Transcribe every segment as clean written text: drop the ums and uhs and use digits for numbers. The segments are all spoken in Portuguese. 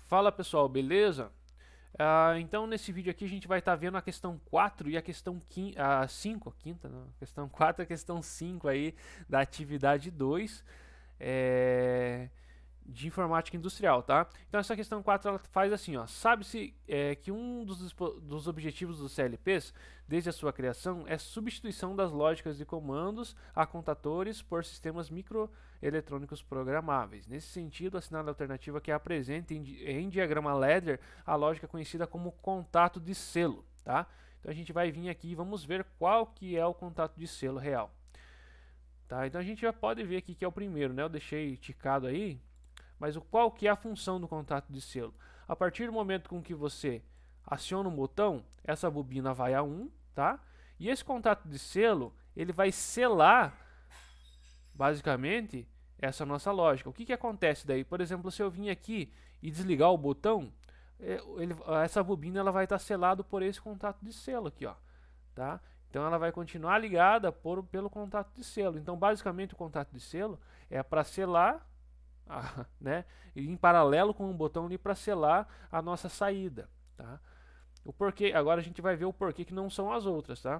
Fala pessoal, beleza? Então nesse vídeo aqui a gente vai estar vendo a questão 4 e a questão 5, quinta não, a questão 4 e a questão 5 aí da atividade 2 de informática industrial, tá? Então essa questão 4 ela faz assim, ó, sabe-se que um dos objetivos dos CLPs, desde a sua criação, é substituição das lógicas de comandos a contadores por sistemas microeletrônicos programáveis. Nesse sentido, assinala a alternativa que apresenta em diagrama ladder a lógica conhecida como contato de selo, tá? Então a gente vai vir aqui e vamos ver qual que é o contato de selo real. Tá? Então a gente já pode ver aqui que é o primeiro, né? Eu deixei ticado aí, mas qual que é a função do contato de selo? A partir do momento com que você aciona um botão, essa bobina vai a 1, tá? E esse contato de selo, ele vai selar, basicamente, essa nossa lógica. O que acontece daí? Por exemplo, se eu vim aqui e desligar o botão, essa bobina ela vai estar selada por esse contato de selo aqui, ó, tá? Então ela vai continuar ligada pelo contato de selo. Então, basicamente, o contato de selo é para selar né? E em paralelo com um botão ali para selar a nossa saída, tá? O porquê, agora a gente vai ver o porquê que não são as outras, tá?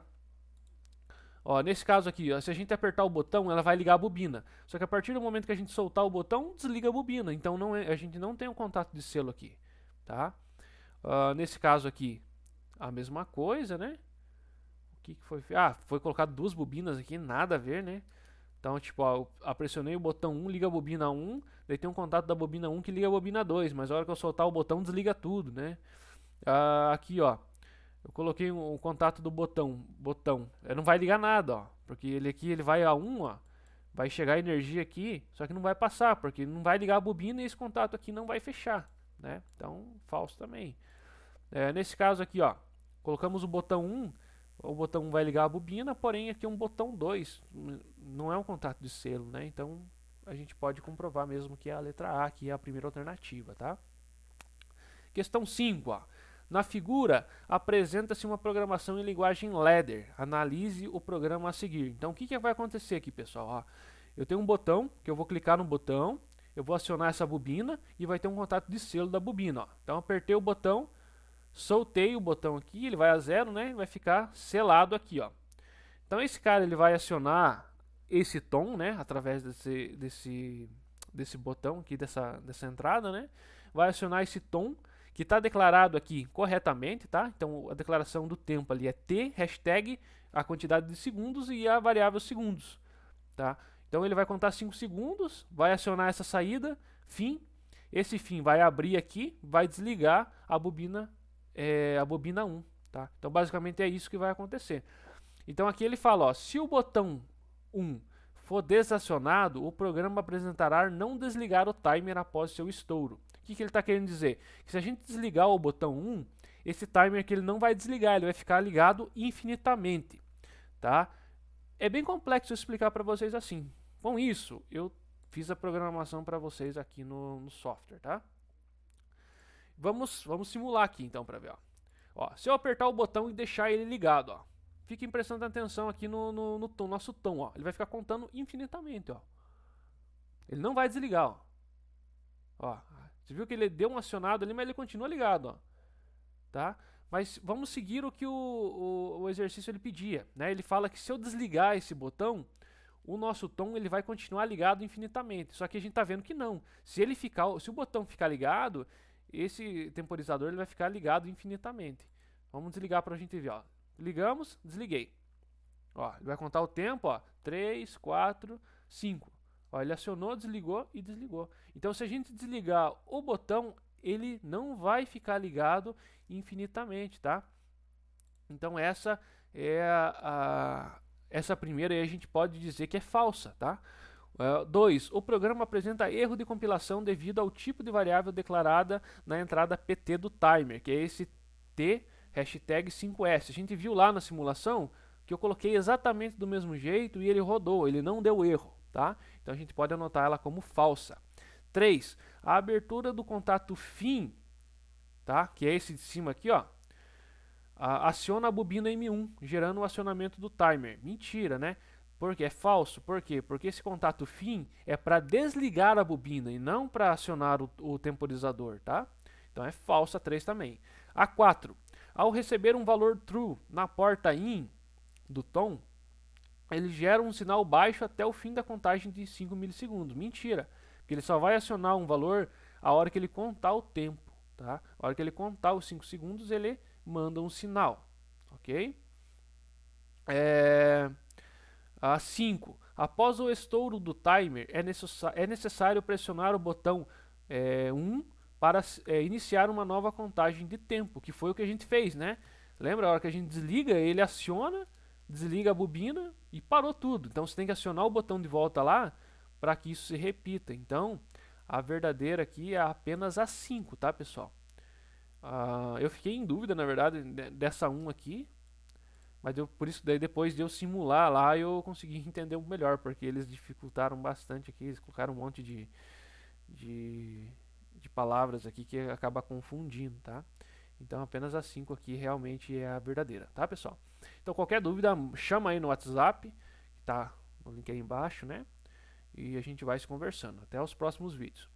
Ó, nesse caso aqui, ó, se a gente apertar o botão, ela vai ligar a bobina. Só que a partir do momento que a gente soltar o botão, desliga a bobina. Então a gente não tem um contato de selo aqui, tá? Nesse caso aqui, a mesma coisa, né? O que foi feito? Foi colocado duas bobinas aqui, nada a ver, né? Então, tipo, ó, eu pressionei o botão 1, liga a bobina 1, daí tem um contato da bobina 1 que liga a bobina 2, mas a hora que eu soltar o botão, desliga tudo, né? Aqui, ó, eu coloquei o contato do botão, não vai ligar nada, ó, porque ele aqui, ele vai a 1, ó, vai chegar a energia aqui, só que não vai passar, porque não vai ligar a bobina e esse contato aqui não vai fechar, né? Então, falso também. Nesse caso aqui, ó, colocamos o botão 1, o botão 1 vai ligar a bobina, porém aqui é um botão 2, não é um contato de selo, né? Então a gente pode comprovar mesmo que é a letra A, que é a primeira alternativa, tá? Questão 5, ó. Na figura, apresenta-se uma programação em linguagem ladder. Analise o programa a seguir. Então, o que vai acontecer aqui, pessoal? Ó, eu tenho um botão, que eu vou clicar no botão, eu vou acionar essa bobina e vai ter um contato de selo da bobina. Ó. Então, apertei o botão, soltei o botão aqui, ele vai a 0, né? Vai ficar selado aqui, ó. Então esse cara ele vai acionar esse tom, né? Através desse botão aqui, dessa entrada, né? Vai acionar esse tom que está declarado aqui corretamente, tá? Então a declaração do tempo ali é t, hashtag, a quantidade de segundos e a variável segundos, tá? Então ele vai contar 5 segundos, vai acionar essa saída, fim. Esse fim vai abrir aqui, vai desligar a bobina 1, tá? Então basicamente é isso que vai acontecer. Então aqui ele fala, ó, se o botão 1 for desacionado, o programa apresentará não desligar o timer após seu estouro. O que ele está querendo dizer? Que se a gente desligar o botão 1, esse timer aqui ele não vai desligar, ele vai ficar ligado infinitamente, tá? É bem complexo explicar para vocês assim. Com isso, eu fiz a programação para vocês aqui no software, tá? Vamos simular aqui então para ver, ó. Se eu apertar o botão e deixar ele ligado, ó, fiquem prestando atenção aqui no nosso tom, ó. Ele vai ficar contando infinitamente, ó. Ele não vai desligar, ó. Você viu que ele deu um acionado ali, mas ele continua ligado, ó. Tá? Mas vamos seguir o que o exercício ele pedia, né? Ele fala que se eu desligar esse botão, o nosso tom ele vai continuar ligado infinitamente. Só que a gente está vendo que não. Se o botão ficar ligado, esse temporizador ele vai ficar ligado infinitamente. Vamos desligar para a gente ver, ó. Ligamos, desliguei. Ó, ele vai contar o tempo, ó, 3, 4, 5. Ó, ele acionou, desligou e desligou. Então, se a gente desligar o botão, ele não vai ficar ligado infinitamente, tá? Então, essa é essa primeira aí a gente pode dizer que é falsa, tá? 2. O programa apresenta erro de compilação devido ao tipo de variável declarada na entrada PT do timer, que é esse T hashtag 5S. A gente viu lá na simulação que eu coloquei exatamente do mesmo jeito e ele rodou, ele não deu erro, tá? Então a gente pode anotar ela como falsa. 3. A abertura do contato fim, tá? Que é esse de cima aqui, ó. Aciona a bobina M1, gerando o acionamento do timer. Mentira, né? Porque é falso. Por quê? Porque esse contato fim é para desligar a bobina e não para acionar o temporizador, tá? Então é falso a 3 também. A 4. Ao receber um valor true na porta IN do tom, ele gera um sinal baixo até o fim da contagem de 5 milissegundos. Mentira, porque ele só vai acionar um valor a hora que ele contar o tempo, tá? A hora que ele contar os 5 segundos, ele manda um sinal, ok? A 5. Após o estouro do timer, é necessário pressionar o botão 1 para iniciar uma nova contagem de tempo, que foi o que a gente fez, né? Lembra, a hora que a gente desliga, ele aciona, desliga a bobina e parou tudo. Então você tem que acionar o botão de volta lá para que isso se repita. Então, a verdadeira aqui é apenas a 5, tá, pessoal? Eu fiquei em dúvida, na verdade, dessa 1 aqui, mas por isso daí depois de eu simular lá eu consegui entender melhor, porque eles dificultaram bastante aqui, eles colocaram um monte de, de palavras aqui que acaba confundindo, tá? Então apenas a 5 aqui realmente é a verdadeira, tá, pessoal? Então qualquer dúvida, chama aí no WhatsApp, que tá no link aí embaixo, né? E a gente vai se conversando. Até os próximos vídeos.